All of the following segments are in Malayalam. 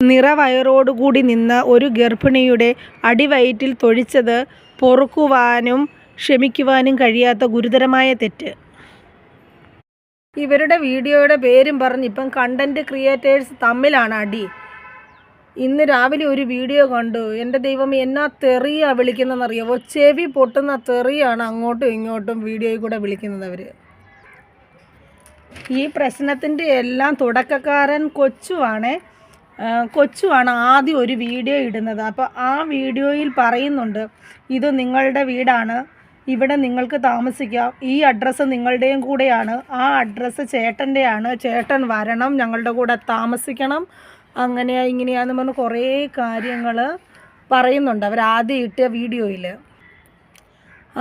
നിറവയറോടുകൂടി നിന്ന ഒരു ഗർഭിണിയുടെ അടിവയറ്റിൽ തൊഴിച്ചത് പൊറുക്കുവാനും ക്ഷമിക്കുവാനും കഴിയാത്ത ഗുരുതരമായ തെറ്റ്. ഇവരുടെ വീഡിയോയുടെ പേരും പറഞ്ഞ് ഇപ്പം കണ്ടൻറ് ക്രിയേറ്റേഴ്സ് തമ്മിലാണ് അടി. ഇന്ന് രാവിലെ ഒരു വീഡിയോ കണ്ടു. എൻ്റെ ദൈവം, എന്നാ തെറിയാണ് വിളിക്കുന്നതെന്നറിയാമോ? ചെവി പൊട്ടുന്ന തെറിയാണ് അങ്ങോട്ടും ഇങ്ങോട്ടും വീഡിയോയിൽ കൂടെ വിളിക്കുന്നത് അവർ. ഈ പ്രശ്നത്തിൻ്റെ എല്ലാം തുടക്കക്കാരൻ കൊച്ചുവാണ് ആദ്യം ഒരു വീഡിയോ ഇടുന്നത്. അപ്പോൾ ആ വീഡിയോയിൽ പറയുന്നുണ്ട്, ഇത് നിങ്ങളുടെ വീടാണ്, ഇവിടെ നിങ്ങൾക്ക് താമസിക്കാം, ഈ അഡ്രസ്സ് നിങ്ങളുടെയും കൂടെയാണ്, ആ അഡ്രസ്സ് ചേട്ടൻ്റെയാണ്, ചേട്ടൻ വരണം, ഞങ്ങളുടെ കൂടെ താമസിക്കണം, അങ്ങനെയാ ഇങ്ങനെയാന്ന് പറഞ്ഞ് കുറേ കാര്യങ്ങൾ പറയുന്നുണ്ട് അവർ ആദ്യം ഇട്ട വീഡിയോയിൽ.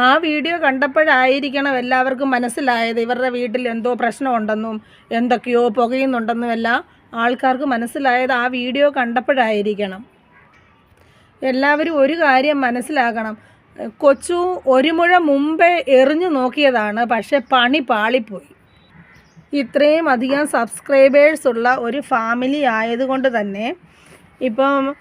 ആ വീഡിയോ കണ്ടപ്പോഴായിരിക്കണം എല്ലാവർക്കും മനസ്സിലായത് ഇവരുടെ വീട്ടിൽ എന്തോ പ്രശ്നമുണ്ടെന്നും എന്തൊക്കെയോ പുകയുന്നുണ്ടെന്നും എല്ലാം ആൾക്കാർക്ക് മനസ്സിലായത് ആ വീഡിയോ കണ്ടപ്പോഴായിരിക്കണം. എല്ലാവരും ഒരു കാര്യം മനസ്സിലാക്കണം, കൊച്ചു ഒരു മുഴ മുമ്പേ എറിഞ്ഞു നോക്കിയതാണ്, പക്ഷെ പണി പാളിപ്പോയി. ഇത്രയും അധികം സബ്സ്ക്രൈബേഴ്സുള്ള ഒരു ഫാമിലി ആയതുകൊണ്ട് തന്നെ ഇപ്പം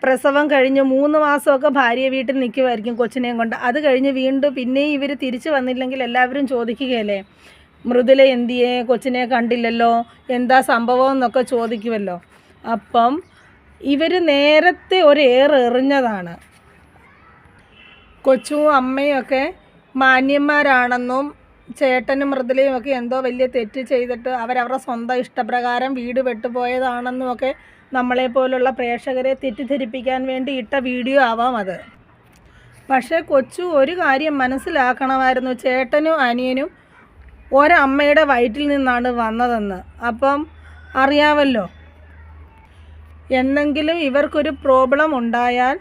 പ്രസവം കഴിഞ്ഞ് 3 മാസമൊക്കെ ഭാര്യ വീട്ടിൽ നിൽക്കുമായിരിക്കും കൊച്ചിനെയും കൊണ്ട്. അത് കഴിഞ്ഞ് വീണ്ടും പിന്നെയും ഇവർ തിരിച്ചു വന്നില്ലെങ്കിൽ എല്ലാവരും ചോദിക്കുകയല്ലേ, മൃദുല എന്തിയെ, കൊച്ചിനെ കണ്ടില്ലല്ലോ, എന്താ സംഭവം എന്നൊക്കെ ചോദിക്കുമല്ലോ. അപ്പം ഇവർ നേരത്തെ ഒരു എറിഞ്ഞതാണ്. കൊച്ചും അമ്മയും ഒക്കെ മാന്യന്മാരാണെന്നും ചേട്ടനും മൃദുലയും ഒക്കെ എന്തോ വലിയ തെറ്റ് ചെയ്തിട്ട് അവരവരുടെ സ്വന്തം ഇഷ്ടപ്രകാരം വീട് വിട്ടുപോയതാണെന്നും ഒക്കെ നമ്മളെപ്പോലുള്ള പ്രേക്ഷകരെ തെറ്റിദ്ധരിപ്പിക്കാൻ വേണ്ടി ഇട്ട വീഡിയോ ആവാം അത്. പക്ഷേ കൊച്ചു ഒരു കാര്യം മനസ്സിലാക്കണമായിരുന്നു, ചേട്ടനും അനിയനും ഒരമ്മയുടെ വയറ്റിൽ നിന്നാണ് വന്നതെന്ന്. അപ്പം അറിയാമല്ലോ, എന്നെങ്കിലും ഇവർക്കൊരു പ്രോബ്ലം ഉണ്ടായാൽ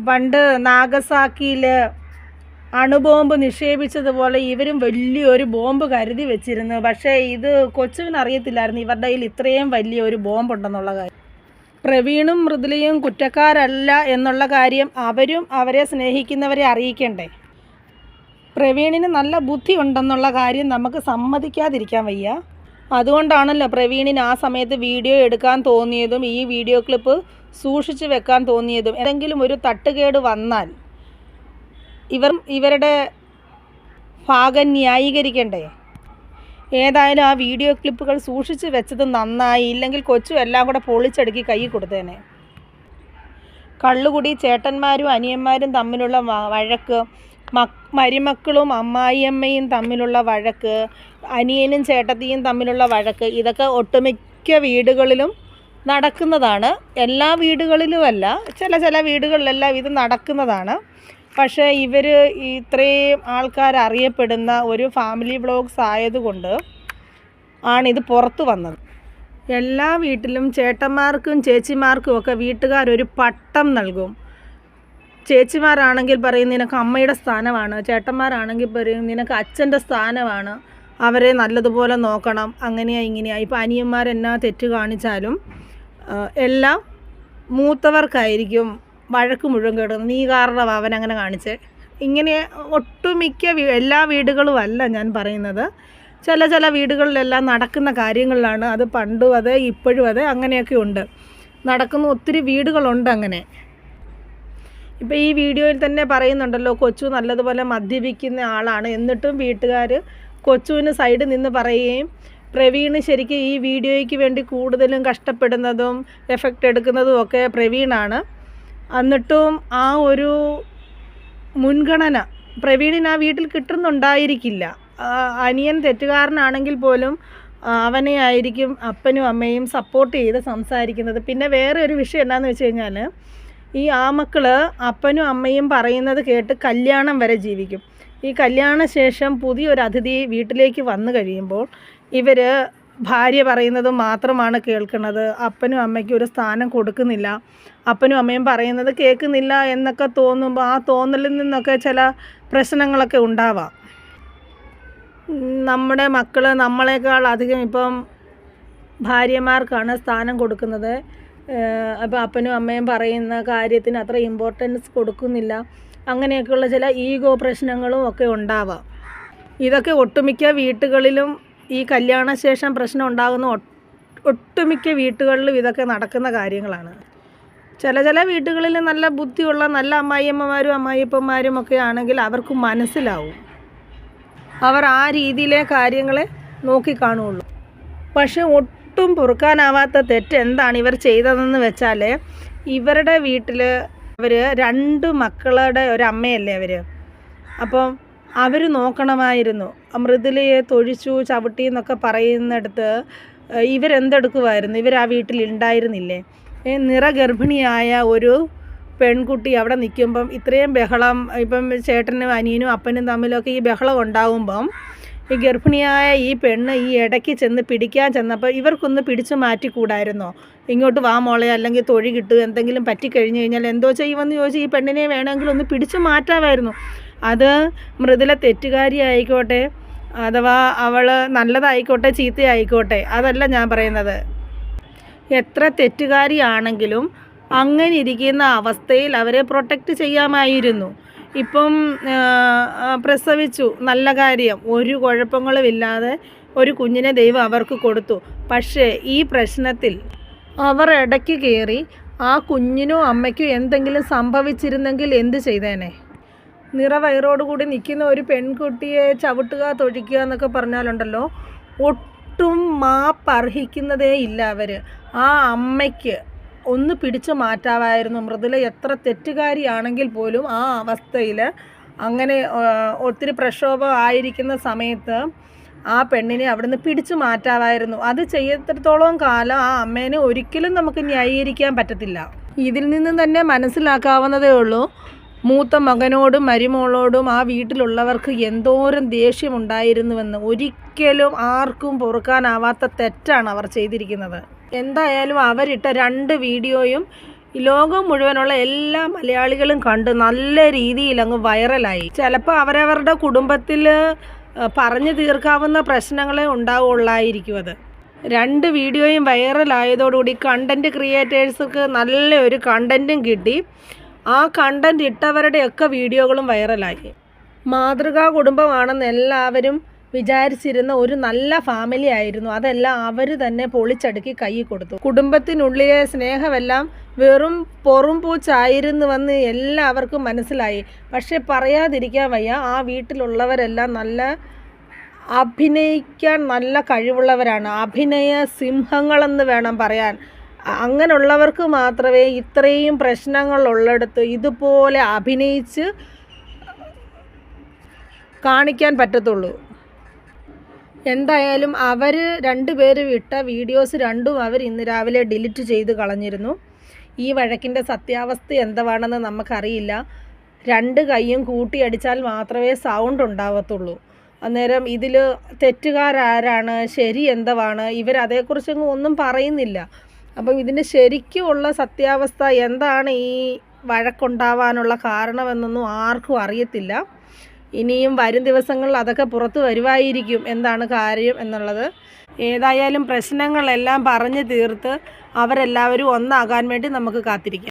പണ്ട് നാഗസാക്കിയിൽ അണുബോംബ് നിക്ഷേപിച്ചതുപോലെ ഇവരും വലിയൊരു ബോംബ് കരുതി വെച്ചിരുന്നു. പക്ഷേ ഇത് കൊച്ചുവിനറിയത്തില്ലായിരുന്നു ഇവരുടെ കയ്യിൽ ഇത്രയും വലിയൊരു ബോംബുണ്ടെന്നുള്ള കാര്യം. പ്രവീണും മൃദുലയും കുറ്റക്കാരല്ല എന്നുള്ള കാര്യം അവരും അവരെ സ്നേഹിക്കുന്നവരെ അറിയിക്കണ്ടേ. പ്രവീണിന് നല്ല ബുദ്ധി ഉണ്ടെന്നുള്ള കാര്യം നമുക്ക് സമ്മതിക്കാതിരിക്കാൻ വയ്യ. അതുകൊണ്ടാണല്ലോ പ്രവീണിന് ആ സമയത്ത് വീഡിയോ എടുക്കാൻ തോന്നിയതും ഈ വീഡിയോ ക്ലിപ്പ് സൂക്ഷിച്ച് വെക്കാൻ തോന്നിയതും. ഏതെങ്കിലും ഒരു തട്ടുകേട് വന്നാൽ ഇവരുടെ ഭാഗം ന്യായീകരിക്കണ്ടേ. ഏതായാലും ആ വീഡിയോ ക്ലിപ്പുകൾ സൂക്ഷിച്ച് വെച്ചത് നന്നായി, ഇല്ലെങ്കിൽ കൊച്ചു എല്ലാം കൂടെ പൊളിച്ചടുക്കി കൈ കൊടുത്തേനെ. കള്ളുകുടി, ചേട്ടന്മാരും അനിയന്മാരും തമ്മിലുള്ള വഴക്ക്, മരുമക്കളും അമ്മായിയമ്മയും തമ്മിലുള്ള വഴക്ക്, അനിയനും ചേട്ടത്തിയും തമ്മിലുള്ള വഴക്ക്, ഇതൊക്കെ ഒട്ടുമിക്ക വീടുകളിലും നടക്കുന്നതാണ്. എല്ലാ വീടുകളിലുമല്ല, ചില വീടുകളിലെല്ലാം ഇത് നടക്കുന്നതാണ്. പക്ഷേ ഇവർ ഇത്രയും ആൾക്കാർ അറിയപ്പെടുന്ന ഒരു ഫാമിലി വ്ളോഗ്സ് ആയതുകൊണ്ട് ആണിത് പുറത്തു വന്നത്. എല്ലാ വീട്ടിലും ചേട്ടന്മാർക്കും ചേച്ചിമാർക്കും ഒക്കെ വീട്ടുകാരൊരു പട്ടം നൽകും. ചേച്ചിമാരാണെങ്കിൽ പറയും നിനക്ക് അമ്മയുടെ സ്ഥാനമാണ്, ചേട്ടന്മാരാണെങ്കിൽ പറയും നിനക്ക് അച്ഛൻ്റെ സ്ഥാനമാണ്, അവരെ നല്ലതുപോലെ നോക്കണം, അങ്ങനെയാ ഇങ്ങനെയാ. ഇപ്പോൾ അനിയന്മാരെന്നാ തെറ്റ് കാണിച്ചാലും എല്ലാം മൂത്തവർക്കായിരിക്കും വഴക്ക് മുഴുവൻ കേടുന്നത്. നീ കാരണം അവൻ അങ്ങനെ കാണിച്ചേ. ഇങ്ങനെ ഒട്ടുമിക്ക എല്ലാ വീടുകളും അല്ല ഞാൻ പറയുന്നത്, ചില വീടുകളിലെല്ലാം നടക്കുന്ന കാര്യങ്ങളിലാണ്. അത് പണ്ടും അതെ ഇപ്പോഴും അതെ അങ്ങനെയൊക്കെ ഉണ്ട്, നടക്കുന്ന ഒത്തിരി വീടുകളുണ്ട് അങ്ങനെ. ഇപ്പോൾ ഈ വീഡിയോയിൽ തന്നെ പറയുന്നുണ്ടല്ലോ, കൊച്ചു നല്ലതുപോലെ മദ്യപിക്കുന്ന ആളാണ്, എന്നിട്ടും വീട്ടുകാർ കൊച്ചുവിന് സൈഡിൽ നിന്ന് പറയുകയും പ്രവീണ് ശരിക്കും ഈ വീഡിയോയ്ക്ക് വേണ്ടി കൂടുതലും കഷ്ടപ്പെടുന്നതും എഫക്റ്റ് എടുക്കുന്നതും ഒക്കെ പ്രവീണാണ്. എന്നിട്ടും ആ ഒരു മുൻഗണന പ്രവീണിന് ആ വീട്ടിൽ കിട്ടുന്നുണ്ടായിരിക്കില്ല. അനിയൻ തെറ്റുകാരനാണെങ്കിൽ പോലും അവനെ ആയിരിക്കും അപ്പനും അമ്മയും സപ്പോർട്ട് ചെയ്ത് സംസാരിക്കുന്നത്. പിന്നെ വേറെ ഒരു വിഷയം എന്താണെന്ന് വെച്ച് കഴിഞ്ഞാൽ, ഈ ആമക്കൾ അപ്പനും അമ്മയും പറയുന്നത് കേട്ട് കല്യാണം വരെ ജീവിക്കും. ഈ കല്യാണശേഷം പുതിയൊരു അതിഥി വീട്ടിലേക്ക് വന്നു കഴിയുമ്പോൾ ഇവർ ഭാര്യ പറയുന്നത് മാത്രമാണ് കേൾക്കുന്നത്, അപ്പനും അമ്മയ്ക്കും ഒരു സ്ഥാനം കൊടുക്കുന്നില്ല, അപ്പനും അമ്മയും പറയുന്നത് കേൾക്കുന്നില്ല എന്നൊക്കെ തോന്നുമ്പോൾ ആ തോന്നലിൽ നിന്നൊക്കെ ചില പ്രശ്നങ്ങളൊക്കെ ഉണ്ടാവാം. നമ്മുടെ മക്കൾ നമ്മളെക്കാൾ അധികം ഇപ്പം ഭാര്യമാർക്കാണ് സ്ഥാനം കൊടുക്കുന്നത്. അപ്പോൾ അപ്പനും അമ്മയും പറയുന്ന കാര്യത്തിന് അത്ര ഇമ്പോർട്ടൻസ് കൊടുക്കുന്നില്ല, അങ്ങനെയൊക്കെയുള്ള ചില ഈഗോ പ്രശ്നങ്ങളും ഒക്കെ ഉണ്ടാവാം. ഇതൊക്കെ ഒട്ടുമിക്ക വീട്ടുകളിലും ഈ കല്യാണശേഷം പ്രശ്നം ഉണ്ടാകുന്ന ഒട്ടുമിക്ക വീട്ടുകളിലും ഇതൊക്കെ നടക്കുന്ന കാര്യങ്ങളാണ്. ചില വീട്ടുകളിൽ നല്ല ബുദ്ധിയുള്ള നല്ല അമ്മായിയമ്മമാരും അമ്മായിയപ്പന്മാരും ഒക്കെ ആണെങ്കിൽ അവർക്ക് മനസ്സിലാവും, അവർ ആ രീതിയിലെ കാര്യങ്ങളെ നോക്കിക്കാണുള്ളൂ. പക്ഷെ ഒട്ടും പൊറുക്കാനാവാത്ത തെറ്റ് എന്താണ് ഇവർ ചെയ്തതെന്ന് വെച്ചാൽ, ഇവരുടെ വീട്ടിൽ അവർ 2 മക്കളുടെ ഒരമ്മയല്ലേ അവർ. അപ്പം അവർ നോക്കണമായിരുന്നു. മൃദുലയെ തൊഴിച്ചു ചവിട്ടി എന്നൊക്കെ പറയുന്നിടത്ത് ഇവരെന്തെടുക്കുമായിരുന്നു? ഇവർ ആ വീട്ടിൽ ഉണ്ടായിരുന്നില്ലേ? നിറഗർഭിണിയായ ഒരു പെൺകുട്ടി അവിടെ നിൽക്കുമ്പം ഇത്രയും ബഹളം, ഇപ്പം ചേട്ടനും അനിയനും അപ്പനും തമ്മിലൊക്കെ ഈ ബഹളം ഉണ്ടാകുമ്പം ഈ ഗർഭിണിയായ ഈ പെണ്ണ് ഈ ഇടയ്ക്ക് ചെന്ന് പിടിക്കാൻ ചെന്നപ്പോൾ ഇവർക്കൊന്ന് പിടിച്ചു മാറ്റിക്കൂടായിരുന്നോ? ഇങ്ങോട്ട് വാ മോളെ, അല്ലെങ്കിൽ തൊഴി കിട്ടുക, എന്തെങ്കിലും പറ്റിക്കഴിഞ്ഞ് കഴിഞ്ഞാൽ എന്തോ ചെയ്യുമെന്ന് ചോദിച്ച് ഈ പെണ്ണിനെ വേണമെങ്കിൽ ഒന്ന് പിടിച്ചു മാറ്റാമായിരുന്നു. അത് മൃദുല തെറ്റുകാരി ആയിക്കോട്ടെ, അഥവാ അവൾ നല്ലതായിക്കോട്ടെ ചീത്തയായിക്കോട്ടെ, അതല്ല ഞാൻ പറയുന്നത്. എത്ര തെറ്റുകാരിയാണെങ്കിലും അങ്ങനെ ഇരിക്കുന്ന അവസ്ഥയിൽ അവരെ പ്രൊട്ടക്റ്റ് ചെയ്യാമായിരുന്നു. ഇപ്പം പ്രസവിച്ചു, നല്ല കാര്യം, ഒരു കുഴപ്പങ്ങളുമില്ലാതെ ഒരു കുഞ്ഞിനെ ദൈവം അവർക്ക് കൊടുത്തു. പക്ഷേ ഈ പ്രശ്നത്തിൽ അവർ ഇടയ്ക്ക് കയറി ആ കുഞ്ഞിനോ അമ്മയ്ക്കോ എന്തെങ്കിലും സംഭവിച്ചിരുന്നെങ്കിൽ എന്ത് ചെയ്തേനെ? നിറവയറോടുകൂടി നിൽക്കുന്ന ഒരു പെൺകുട്ടിയെ ചവിട്ടുക തൊഴിക്കുക എന്നൊക്കെ പറഞ്ഞാലുണ്ടല്ലോ, ഒട്ടും മാപ്പർഹിക്കുന്നതേ ഇല്ല അവർ. ആ അമ്മയ്ക്ക് ഒന്ന് പിടിച്ചു മാറ്റാമായിരുന്നു. മൃദുല എത്ര തെറ്റുകാരിയാണെങ്കിൽ പോലും ആ അവസ്ഥയിൽ അങ്ങനെ ഒത്തിരി പ്രക്ഷോഭം ആയിരിക്കുന്ന സമയത്ത് ആ പെണ്ണിനെ അവിടുന്ന് പിടിച്ചു മാറ്റാമായിരുന്നു. അത് ചെയ്യത്തിടത്തോളം കാലം ആ അമ്മേനെ ഒരിക്കലും നമുക്ക് ന്യായീകരിക്കാൻ പറ്റത്തില്ല. ഇതിൽ നിന്ന് തന്നെ മനസ്സിലാക്കാവുന്നതേ ഉള്ളൂ, മൂത്ത മകനോടും മരുമോളോടും ആ വീട്ടിലുള്ളവർക്ക് എന്തോരം ദേഷ്യമുണ്ടായിരുന്നുവെന്ന്. ഒരിക്കലും ആർക്കും പൊറുക്കാനാവാത്ത തെറ്റാണ് അവർ ചെയ്തിരിക്കുന്നത്. എന്തായാലും അവരിട്ട 2 വീഡിയോയും ലോകം മുഴുവനുള്ള എല്ലാ മലയാളികളും കണ്ട് നല്ല രീതിയിൽ അങ്ങ് വൈറലായി. ചിലപ്പോൾ അവരവരുടെ കുടുംബത്തിൽ പറഞ്ഞു തീർക്കാവുന്ന പ്രശ്നങ്ങളെ ഉണ്ടാവുള്ളായിരിക്കും അത്. 2 വീഡിയോയും വൈറലായതോടുകൂടി കണ്ടൻറ്റ് ക്രിയേറ്റേഴ്സർക്ക് നല്ലൊരു കണ്ടൻറ്റും കിട്ടി. ആ കണ്ടൻറ്റ് ഇട്ടവരുടെയൊക്കെ വീഡിയോകളും വൈറലായി. മാതൃകാ കുടുംബമാണെന്ന് എല്ലാവരും വിചാരിച്ചിരുന്ന ഒരു നല്ല ഫാമിലി ആയിരുന്നു. അതെല്ലാം അവർ തന്നെ പൊളിച്ചടുക്കി കൈ കൊടുത്തു. കുടുംബത്തിനുള്ളിലെ സ്നേഹമെല്ലാം വെറും പൊറുംപൂച്ചായിരുന്നുവെന്ന് എല്ലാവർക്കും മനസ്സിലായി. പക്ഷെ പറയാതിരിക്കാൻ വയ്യ, ആ വീട്ടിലുള്ളവരെല്ലാം അഭിനയിക്കാൻ നല്ല കഴിവുള്ളവരാണ്. അഭിനയ സിംഹങ്ങളെന്ന് വേണം പറയാൻ. അങ്ങനെയുള്ളവർക്ക് മാത്രമേ ഇത്രയും പ്രശ്നങ്ങളുള്ളിടത്ത് ഇതുപോലെ അഭിനയിച്ച് കാണിക്കാൻ പറ്റത്തുള്ളൂ. എന്തായാലും അവർ 2 പേരും ഇട്ട വീഡിയോസ് 2ഉം അവർ ഇന്ന് രാവിലെ ഡിലീറ്റ് ചെയ്ത് കളഞ്ഞിരുന്നു. ഈ വഴക്കിൻ്റെ സത്യാവസ്ഥ എന്താണെന്ന് നമുക്കറിയില്ല. 2 കൈയും കൂട്ടിയടിച്ചാൽ മാത്രമേ സൗണ്ട് ഉണ്ടാവത്തുള്ളൂ. അന്നേരം ഇതിൽ തെറ്റുകാരാരാണ്, ശരി എന്തുവാണ്, ഇവരതേക്കുറിച്ചൊന്നും ഒന്നും പറയുന്നില്ല. അപ്പം ഇതിൻ്റെ ശരിക്കുമുള്ള സത്യാവസ്ഥ എന്താണ്, ഈ വഴക്കുണ്ടാവാനുള്ള കാരണമെന്നൊന്നും ആർക്കും അറിയത്തില്ല. ഇനിയും വരും ദിവസങ്ങളിൽ അതൊക്കെ പുറത്ത് വരുമായിരിക്കും എന്താണ് കാര്യം എന്നുള്ളത്. ഏതായാലും പ്രശ്നങ്ങളെല്ലാം പറഞ്ഞു തീർത്ത് അവരെല്ലാവരും ഒന്നാകാൻ വേണ്ടി നമുക്ക് കാത്തിരിക്കാം.